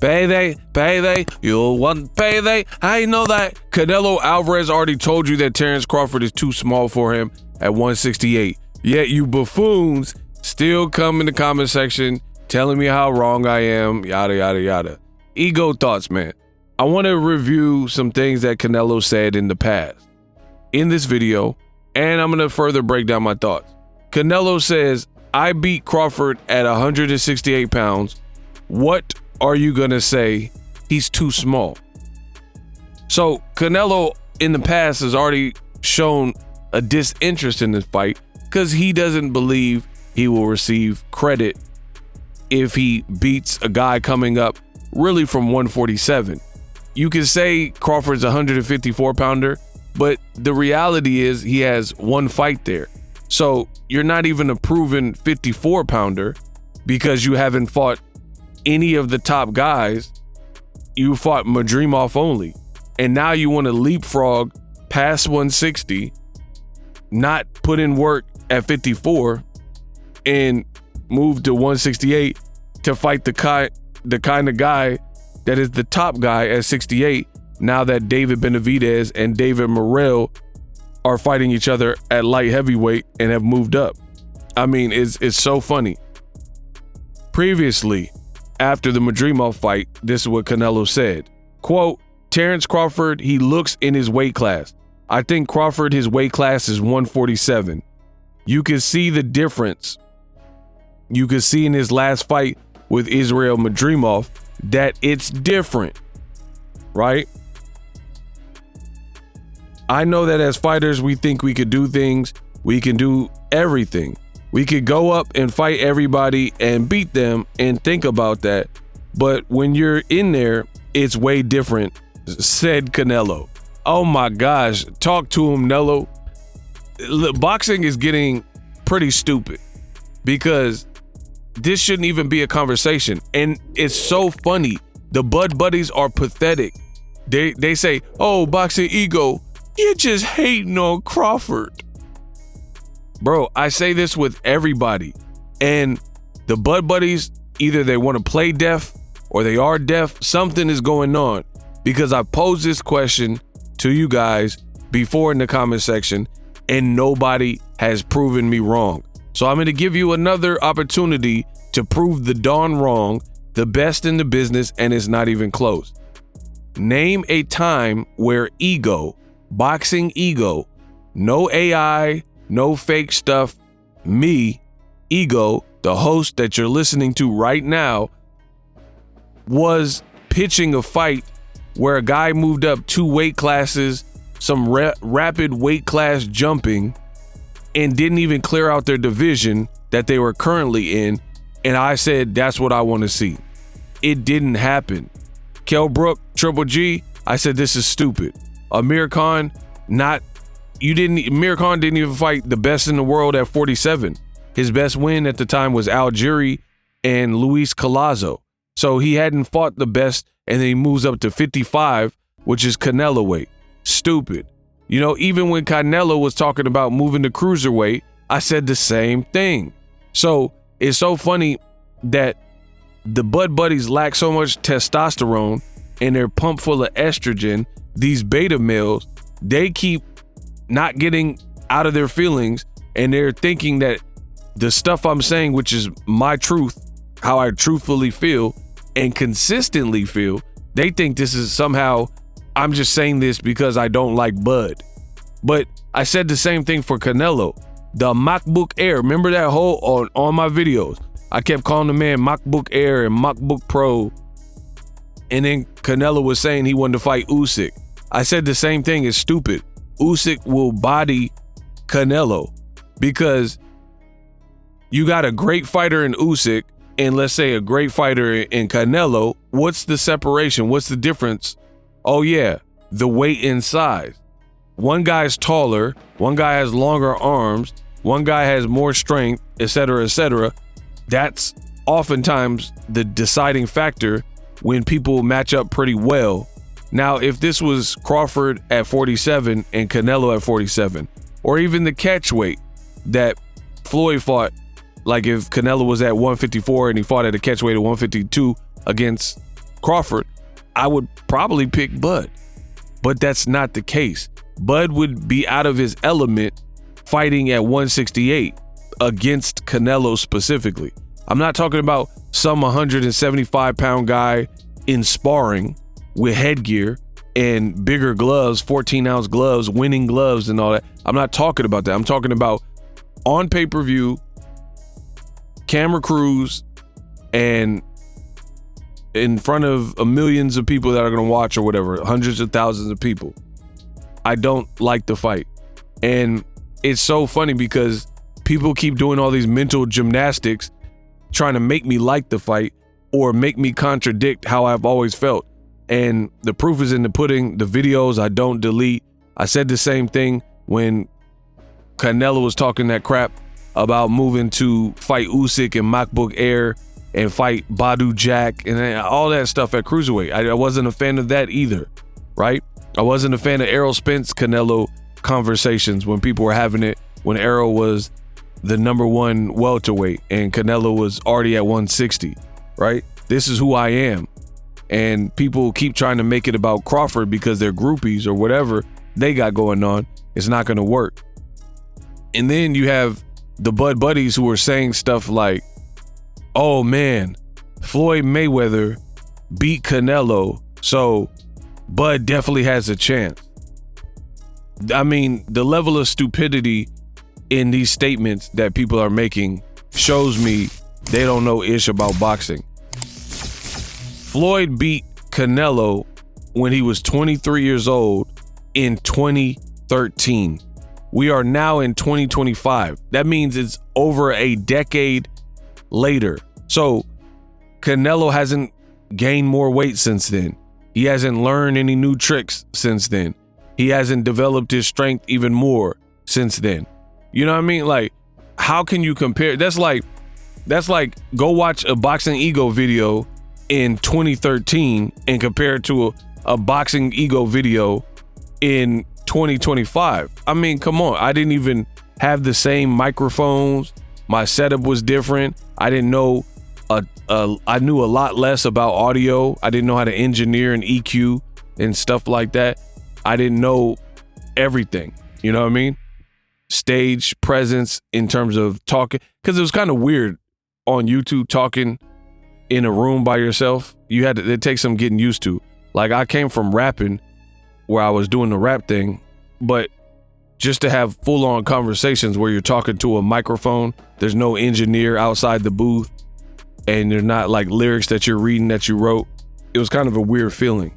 Payday, you'll want payday. I know that. Canelo Alvarez already told you that Terence Crawford is too small for him at 168. Yet you buffoons still come in the comment section telling me how wrong I am, yada, yada, yada. Ego thoughts, man. I want to review some things that Canelo said in the past in this video, and I'm going to further break down my thoughts. Canelo says, I beat Crawford at 168 pounds. What are you going to say? He's too small. So Canelo in the past has already shown a disinterest in this fight because he doesn't believe he will receive credit if he beats a guy coming up really from 147. You can say Crawford's a 154 pounder, but the reality is he has one fight there. So you're not even a proven 54 pounder because you haven't fought any of the top guys. You fought Madrimov only. And now you want to leapfrog past 160, not put in work at 54 and move to 168 to fight the kind of guy that is the top guy at 68 now that David Benavidez and David Morrell are fighting each other at light heavyweight and have moved up. I mean, it's so funny. Previously, after the Madrimov fight, this is what Canelo said. Quote, Terence Crawford, he looks in his weight class. I think Crawford, his weight class is 147. You can see the difference. You can see in his last fight with Israel Madrimov that it's different, right? I know that as fighters, we think we could do things. We can do everything. We could go up and fight everybody and beat them and think about that. But when you're in there, it's way different, said Canelo. Oh my gosh, talk to him, Nello. Boxing is getting pretty stupid because this shouldn't even be a conversation. And it's so funny. The Bud Buddies are pathetic. They say, oh, boxing ego, you're just hating on Crawford. Bro, I say this with everybody. And the Bud Buddies, either they want to play deaf or they are deaf. Something is going on because I posed this question to you guys before in the comment section and nobody has proven me wrong. So I'm going to give you another opportunity to prove the darn wrong, the best in the business, and it's not even close. Name a time where ego, boxing ego, no AI, no fake stuff, me, ego, the host that you're listening to right now, was pitching a fight where a guy moved up 2 weight classes, some rapid weight class jumping, and didn't even clear out their division that they were currently in. And I said, that's what I want to see. It didn't happen. Kell Brook, Triple G, I said, this is stupid. Amir Khan, Amir Khan didn't even fight the best in the world at 47. His best win at the time was Algieri and Luis Collazo. So he hadn't fought the best, and then he moves up to 55, which is Canelo weight. Stupid. You know, even when Canelo was talking about moving to cruiserweight, I said the same thing. So it's so funny that the Bud Buddies lack so much testosterone and they're pumped full of estrogen. These beta males, they keep not getting out of their feelings and they're thinking that the stuff I'm saying, which is my truth, how I truthfully feel and consistently feel, they think this is somehow I'm just saying this because I don't like Bud. But I said the same thing for Canelo. The MacBook Air, remember that whole on my videos? I kept calling the man MacBook Air and MacBook Pro. And then Canelo was saying he wanted to fight Usyk. I said the same thing. It's stupid. Usyk will body Canelo because you got a great fighter in Usyk and let's say a great fighter in Canelo. What's the separation? What's the difference? Oh yeah, the weight and size. One guy's taller, one guy has longer arms, one guy has more strength, etc., etc. That's oftentimes the deciding factor when people match up pretty well. Now, if this was Crawford at 47 and Canelo at 47, or even the catch weight that Floyd fought, like if Canelo was at 154 and he fought at a catch weight of 152 against Crawford, I would probably pick Bud. But that's not the case. Bud would be out of his element fighting at 168 against Canelo specifically. I'm not talking about some 175-pound guy in sparring with headgear and bigger gloves, 14-ounce gloves, winning gloves and all that. I'm not talking about that. I'm talking about on pay-per-view, camera crews, and in front of millions of people that are going to watch or whatever, hundreds of thousands of people. I don't like the fight. And it's so funny because people keep doing all these mental gymnastics trying to make me like the fight or make me contradict how I've always felt. And the proof is in the pudding. The videos I don't delete. I said the same thing when Canelo was talking that crap about moving to fight Usyk and MacBook Air and fight Badu Jack and all that stuff at cruiserweight. I wasn't a fan of that either, right? I wasn't a fan of Errol Spence Canelo conversations when people were having it when Errol was the #1 welterweight and Canelo was already at 160, right? This is who I am. And people keep trying to make it about Crawford because they're groupies or whatever they got going on. It's not going to work. And then you have the Bud Buddies who are saying stuff like, oh man, Floyd Mayweather beat Canelo, so Bud definitely has a chance. I mean, the level of stupidity in these statements that people are making shows me they don't know ish about boxing. Floyd beat Canelo when he was 23 years old in 2013. We are now in 2025. That means it's over a decade later. So Canelo hasn't gained more weight since then. He hasn't learned any new tricks since then. He hasn't developed his strength even more since then. You know what I mean? Like, how can you compare? That's like go watch a Boxing Ego video in 2013 and compare it to a Boxing Ego video in 2025. I mean, come on. I didn't even have the same microphones. My setup was different. I didn't know I knew a lot less about audio. I didn't know how to engineer and EQ and stuff like that. I didn't know everything. You know what I mean? Stage presence in terms of talking, because it was kind of weird on YouTube talking in a room by yourself. It takes some getting used to. Like, I came from rapping where I was doing the rap thing, but just to have full-on conversations where you're talking to a microphone, there's no engineer outside the booth, and there's not like lyrics that you're reading that you wrote. It was kind of a weird feeling.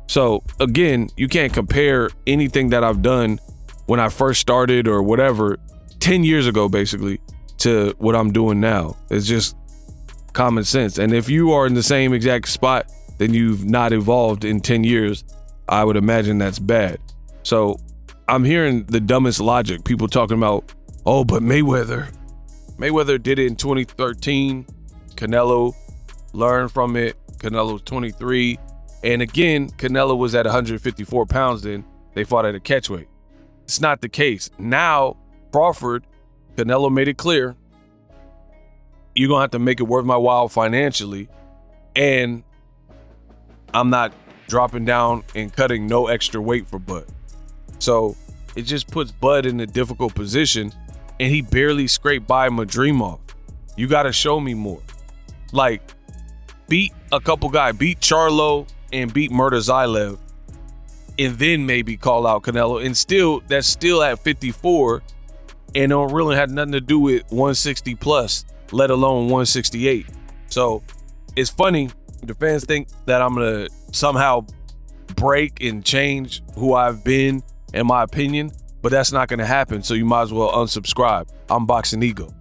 So again, you can't compare anything that I've done when I first started or whatever 10 years ago basically to what I'm doing now. It's just common sense. And if you are in the same exact spot, then you've not evolved in 10 years. I would imagine that's bad. So I'm hearing the dumbest logic. People talking about, oh, but Mayweather did it in 2013. Canelo learned from it. Canelo was 23. And again, Canelo was at 154 pounds then. They fought at a catchweight. It's not the case. Now, Crawford, Canelo made it clear, you're going to have to make it worth my while financially. And I'm not dropping down and cutting no extra weight for Bud. So it just puts Bud in a difficult position, and he barely scraped by Madrimov. You got to show me more. Like, beat a couple guys, beat Charlo and beat Murtazaev, and then maybe call out Canelo. And still, that's still at 54 and don't really have nothing to do with 160 plus, let alone 168. So it's funny. The fans think that I'm going to somehow break and change who I've been and my opinion, but that's not going to happen. So you might as well unsubscribe. I'm Boxing Ego.